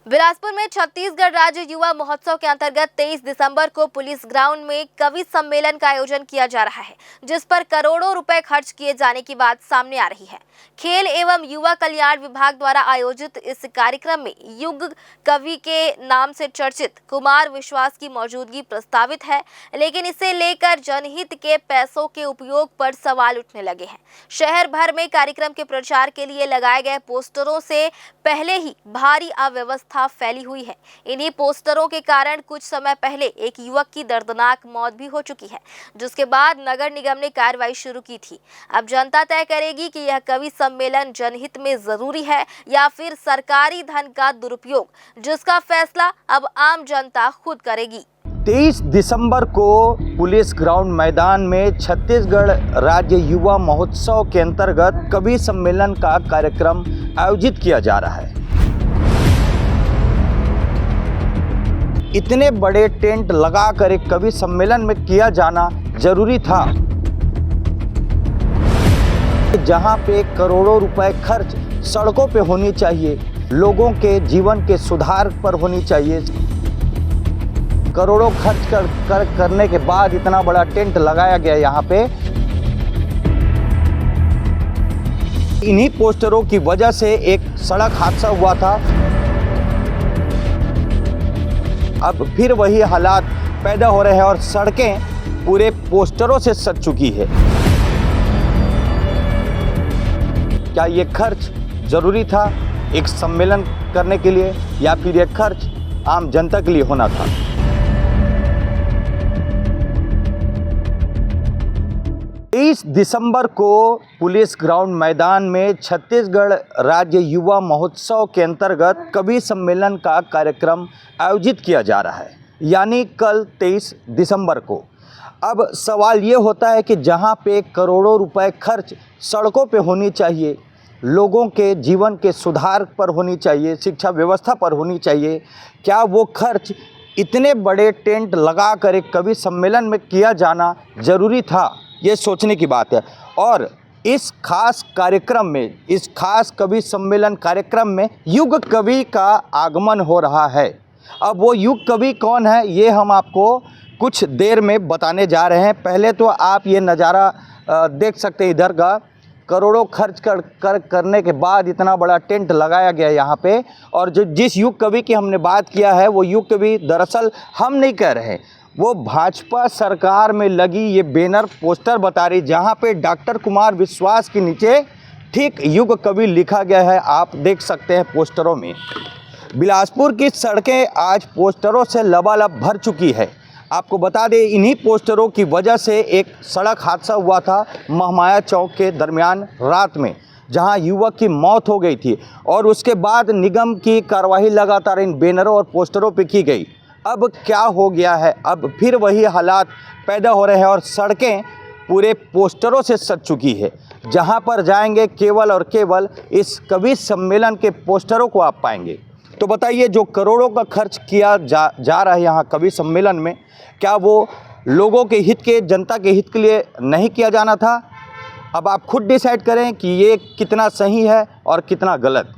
बिलासपुर में छत्तीसगढ़ राज्य युवा महोत्सव के अंतर्गत 23 दिसंबर को पुलिस ग्राउंड में कवि सम्मेलन का आयोजन किया जा रहा है, जिस पर करोड़ों रुपए खर्च किए जाने की बात सामने आ रही है। खेल एवं युवा कल्याण विभाग द्वारा आयोजित इस कार्यक्रम में युग कवि के नाम से चर्चित कुमार विश्वास की मौजूदगी प्रस्तावित है, लेकिन इसे लेकर जनहित के पैसों के उपयोग पर सवाल उठने लगे हैं। शहर भर में कार्यक्रम के प्रचार के लिए लगाए गए पोस्टरों से पहले ही भारी अव्यवस्था फैली हुई है। इन्हीं पोस्टरों के कारण कुछ समय पहले एक युवक की दर्दनाक मौत भी हो चुकी है, जिसके बाद नगर निगम ने कार्रवाई शुरू की थी। अब जनता तय करेगी कि यह कवि सम्मेलन जनहित में जरूरी है या फिर सरकारी धन का दुरुपयोग, जिसका फैसला अब आम जनता खुद करेगी। 23 दिसंबर को पुलिस ग्राउंड मैदान में छत्तीसगढ़ राज्य युवा महोत्सव के अंतर्गत कवि सम्मेलन का कार्यक्रम आयोजित किया जा रहा है। इतने बड़े टेंट लगाकर एक कवि सम्मेलन में किया जाना जरूरी था, जहां पे करोड़ों रुपए खर्च सड़कों पे होनी चाहिए, लोगों के जीवन के सुधार पर होनी चाहिए। करोड़ों खर्च करने के बाद इतना बड़ा टेंट लगाया गया यहाँ पे। इन्हीं पोस्टरों की वजह से एक सड़क हादसा हुआ था। अब फिर वही हालात पैदा हो रहे हैं और सड़कें पूरे पोस्टरों से सज चुकी है। क्या ये खर्च जरूरी था एक सम्मेलन करने के लिए, या फिर ये खर्च आम जनता के लिए होना था? 23 दिसंबर को पुलिस ग्राउंड मैदान में छत्तीसगढ़ राज्य युवा महोत्सव के अंतर्गत कवि सम्मेलन का कार्यक्रम आयोजित किया जा रहा है, यानी कल 23 दिसंबर को। अब सवाल ये होता है कि जहां पे करोड़ों रुपए खर्च सड़कों पे होनी चाहिए, लोगों के जीवन के सुधार पर होनी चाहिए, शिक्षा व्यवस्था पर होनी चाहिए, क्या वो खर्च इतने बड़े टेंट लगा कर एक कवि सम्मेलन में किया जाना ज़रूरी था? ये सोचने की बात है। और इस खास कार्यक्रम में, इस खास कवि सम्मेलन कार्यक्रम में युग कवि का आगमन हो रहा है। अब वो युग कवि कौन है, ये हम आपको कुछ देर में बताने जा रहे हैं। पहले तो आप ये नज़ारा देख सकते हैं इधर का। करोड़ों खर्च करने के बाद इतना बड़ा टेंट लगाया गया यहाँ पे। और जो जिस युग कवि की हमने बात किया है, वो युग कवि दरअसल हम नहीं कह रहे हैं, वो भाजपा सरकार में लगी ये बैनर पोस्टर बता रही, जहाँ पे डॉक्टर कुमार विश्वास के नीचे ठीक युग कवि लिखा गया है। आप देख सकते हैं पोस्टरों में। बिलासपुर की सड़कें आज पोस्टरों से लबालब भर चुकी है। आपको बता दें, इन्हीं पोस्टरों की वजह से एक सड़क हादसा हुआ था महमाया चौक के दरमियान रात में, जहां युवक की मौत हो गई थी। और उसके बाद निगम की कार्रवाई लगातार इन बैनरों और पोस्टरों पर की गई। अब क्या हो गया है, अब फिर वही हालात पैदा हो रहे हैं और सड़कें पूरे पोस्टरों से सज चुकी है। जहां पर जाएंगे केवल और केवल इस कवि सम्मेलन के पोस्टरों को आप पाएंगे। तो बताइए, जो करोड़ों का खर्च किया जा रहा है यहाँ कवि सम्मेलन में, क्या वो लोगों के हित के, जनता के हित के लिए नहीं किया जाना था? अब आप खुद डिसाइड करें कि ये कितना सही है और कितना गलत।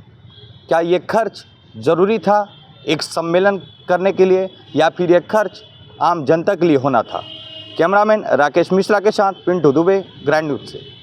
क्या ये खर्च ज़रूरी था एक सम्मेलन करने के लिए, या फिर ये खर्च आम जनता के लिए होना था? कैमरामैन राकेश मिश्रा के साथ पिंटू दुबे, ग्रैंड न्यूज़ से।